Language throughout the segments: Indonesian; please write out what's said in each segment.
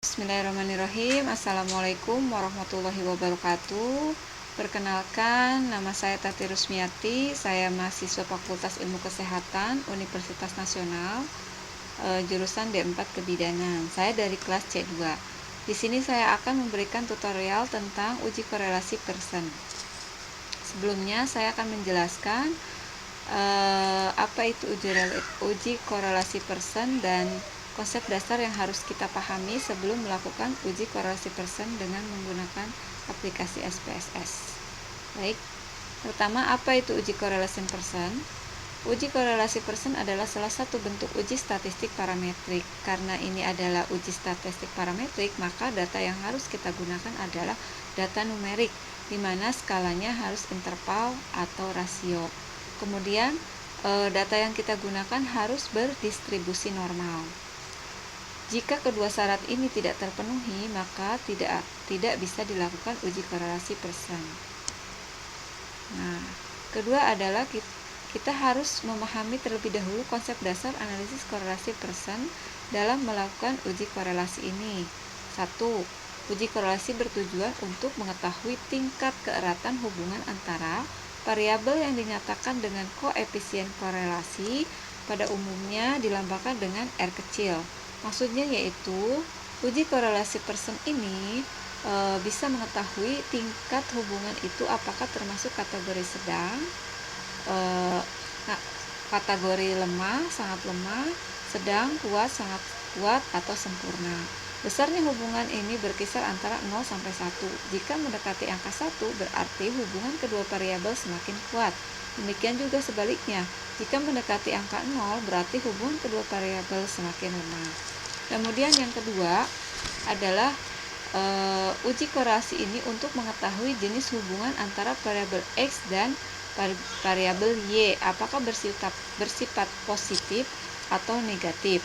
Bismillahirrahmanirrahim. Assalamualaikum warahmatullahi wabarakatuh. Perkenalkan, nama saya Tati Rusmiati. Saya mahasiswa Fakultas Ilmu Kesehatan Universitas Nasional, jurusan D4 Kebidanan. Saya dari kelas C2. Di sini saya akan memberikan tutorial tentang uji korelasi Pearson. Sebelumnya saya akan menjelaskan apa itu uji korelasi Pearson dan konsep dasar yang harus kita pahami sebelum melakukan uji korelasi Pearson dengan menggunakan aplikasi SPSS. Baik, pertama, apa itu uji korelasi Pearson? Uji korelasi Pearson adalah salah satu bentuk uji statistik parametrik. Karena ini adalah uji statistik parametrik, maka data yang harus kita gunakan adalah data numerik, di mana skalanya harus interval atau rasio. Kemudian, data yang kita gunakan harus berdistribusi normal. Jika kedua syarat ini tidak terpenuhi, maka tidak bisa dilakukan uji korelasi Pearson. Nah, kedua adalah kita harus memahami terlebih dahulu konsep dasar analisis korelasi Pearson dalam melakukan uji korelasi ini. 1. Uji korelasi bertujuan untuk mengetahui tingkat keeratan hubungan antara variabel yang dinyatakan dengan koefisien korelasi, pada umumnya dilambangkan dengan R kecil. Maksudnya yaitu uji korelasi Pearson ini bisa mengetahui tingkat hubungan itu apakah termasuk kategori sedang, kategori lemah, sangat lemah, sedang, kuat, sangat kuat, atau sempurna. Besarnya hubungan ini berkisar antara 0 sampai 1. Jika mendekati angka 1, berarti hubungan kedua variabel semakin kuat. Demikian juga sebaliknya, jika mendekati angka 0, berarti hubungan kedua variabel semakin lemah. Kemudian yang kedua adalah uji korelasi ini untuk mengetahui jenis hubungan antara variabel X dan variabel Y, apakah bersifat positif atau negatif.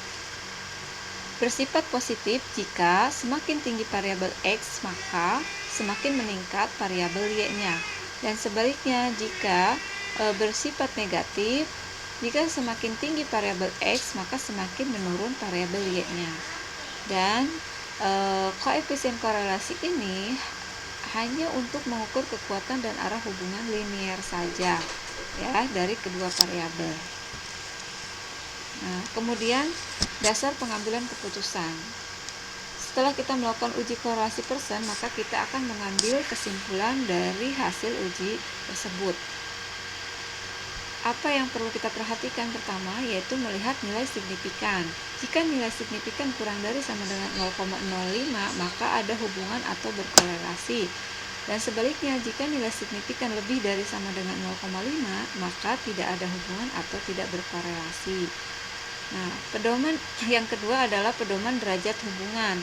Bersifat positif jika semakin tinggi variabel X, maka semakin meningkat variabel Y-nya. Dan sebaliknya, jika bersifat negatif, jika semakin tinggi variabel X, maka semakin menurun variabel Y-nya. Dan koefisien korelasi ini hanya untuk mengukur kekuatan dan arah hubungan linear saja, ya, dari kedua variabel. Nah, kemudian dasar pengambilan keputusan. Setelah kita melakukan uji korelasi Pearson, maka kita akan mengambil kesimpulan dari hasil uji tersebut. Apa yang perlu kita perhatikan pertama yaitu melihat nilai signifikan. Jika nilai signifikan kurang dari sama dengan 0,05, maka ada hubungan atau berkorelasi. Dan sebaliknya, jika nilai signifikan lebih dari sama dengan 0,5, maka tidak ada hubungan atau tidak berkorelasi. Nah, pedoman yang kedua adalah pedoman derajat hubungan.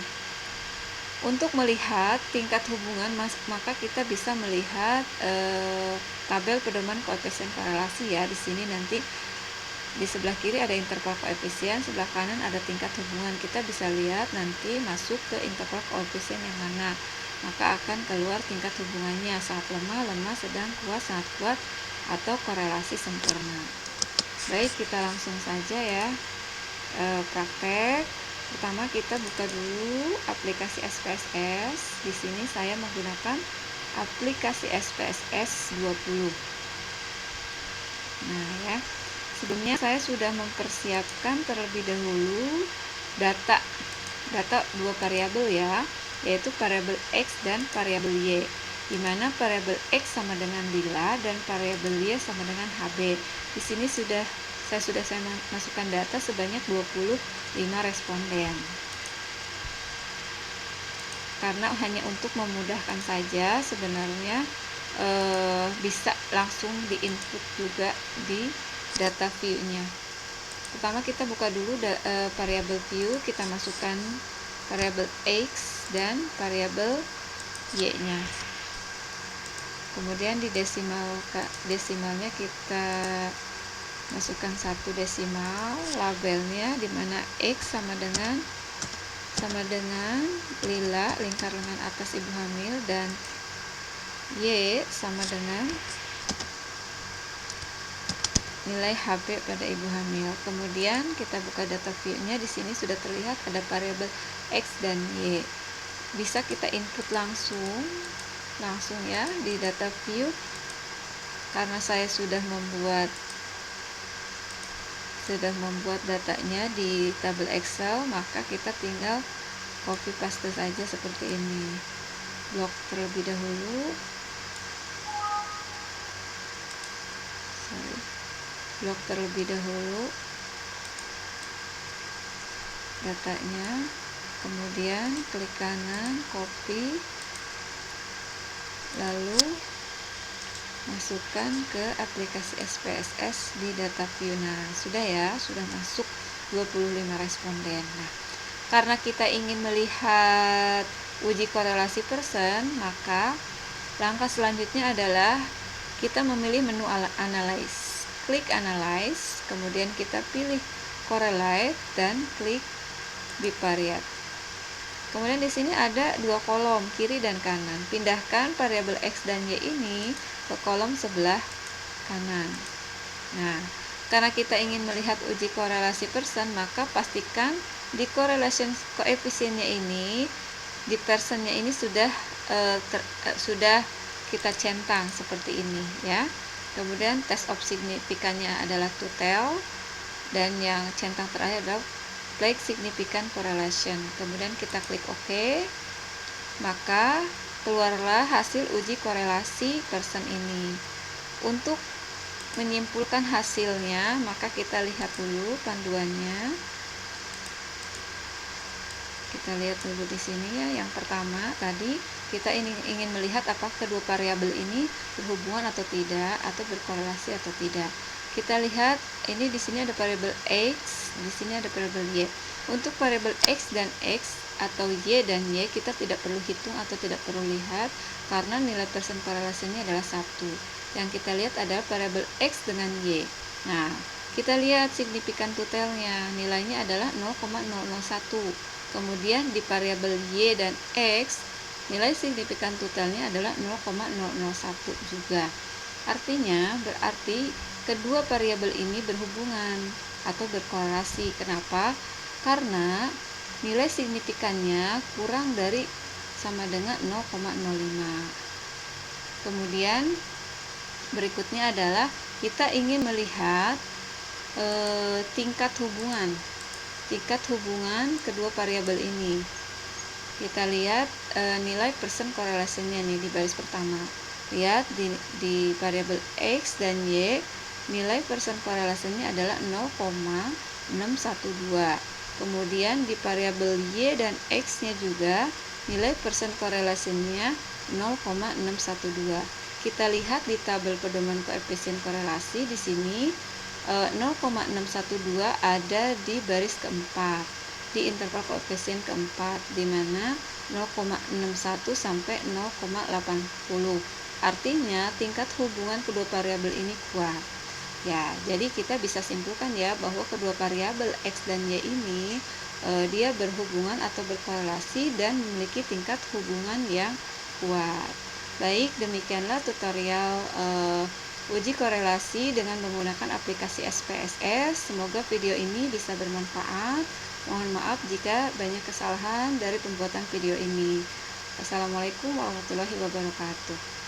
Untuk melihat tingkat hubungan, maka kita bisa melihat tabel pedoman koefisien korelasi, ya. Di sini nanti di sebelah kiri ada interval koefisien, sebelah kanan ada tingkat hubungan. Kita bisa lihat nanti masuk ke interval koefisien yang mana, maka akan keluar tingkat hubungannya, sangat lemah, lemah, sedang, kuat, sangat kuat, atau korelasi sempurna. Baik, kita langsung saja ya praktek. Pertama kita buka dulu aplikasi SPSS. Di sini saya menggunakan aplikasi SPSS 20. Nah ya, sebelumnya saya sudah mempersiapkan terlebih dahulu data dua variabel, ya, yaitu variabel X dan variabel Y, di mana variabel X sama dengan lila dan variabel Y sama dengan HB. Di sini saya masukkan data sebanyak 25 responden. Karena hanya untuk memudahkan saja, sebenarnya bisa langsung di-input juga di data view-nya. Pertama kita buka dulu variabel view, kita masukkan variabel X dan variabel Y-nya. Kemudian di desimalnya kita masukkan 1 desimal, labelnya di mana X sama dengan lila, lingkar lengan atas ibu hamil, dan Y sama dengan nilai HB pada ibu hamil. Kemudian kita buka data view-nya, di sini sudah terlihat ada variabel X dan Y. Bisa kita input langsung ya di data view. Karena saya sudah membuat datanya di tabel Excel, maka kita tinggal copy paste saja seperti ini. Blok terlebih dahulu. Blok terlebih dahulu datanya, kemudian klik kanan, copy, lalu masukkan ke aplikasi SPSS di data view. Nah, sudah masuk 25 responden. Nah, karena kita ingin melihat uji korelasi persen, maka langkah selanjutnya adalah kita memilih menu analyze. Klik analyze, kemudian kita pilih correlate dan klik bivariate. Kemudian di sini ada dua kolom, kiri dan kanan. Pindahkan variabel X dan Y ini ke kolom sebelah kanan. Nah, karena kita ingin melihat uji korelasi persen, maka pastikan di correlation koefisiennya ini, di persennya ini sudah kita centang seperti ini ya. Kemudian test of signifikannya adalah to tell, dan yang centang terakhir adalah like significant correlation. Kemudian kita klik OK, maka keluarlah hasil uji korelasi persen ini. Untuk menyimpulkan hasilnya, maka kita lihat dulu panduannya. Kita lihat dulu di sini ya. Yang pertama tadi kita ingin melihat apakah kedua variabel ini berhubungan atau tidak, atau berkorelasi atau tidak. Kita lihat ini di sini ada variabel X, di sini ada variabel Y. Untuk variabel X dan X atau Y dan Y kita tidak perlu hitung atau tidak perlu lihat karena nilai persen korelasinya adalah 1. Yang kita lihat adalah variabel X dengan Y. Nah, kita lihat signifikan totalnya, nilainya adalah 0,001. Kemudian di variabel Y dan X, nilai signifikan totalnya adalah 0,001 juga. Artinya, berarti kedua variabel ini berhubungan atau berkorelasi. Kenapa? Karena nilai signifikannya kurang dari sama dengan 0,05. Kemudian berikutnya adalah kita ingin melihat tingkat hubungan kedua variabel ini. Kita lihat nilai persen korelasinya nih di baris pertama. Lihat di variabel X dan Y, nilai persen korelasinya adalah 0,612. Kemudian di variabel Y dan X-nya juga nilai persen korelasinya 0,612. Kita lihat di tabel pedoman koefisien korelasi di sini 0,612 ada di baris keempat, di interval koefisien keempat, di mana 0,61 sampai 0,80. Artinya tingkat hubungan kedua variabel ini kuat. Ya, jadi kita bisa simpulkan ya bahwa kedua variabel X dan Y ini dia berhubungan atau berkorelasi dan memiliki tingkat hubungan yang kuat. Baik, demikianlah tutorial uji korelasi dengan menggunakan aplikasi SPSS. Semoga video ini bisa bermanfaat. Mohon maaf jika banyak kesalahan dari pembuatan video ini. Assalamualaikum warahmatullahi wabarakatuh.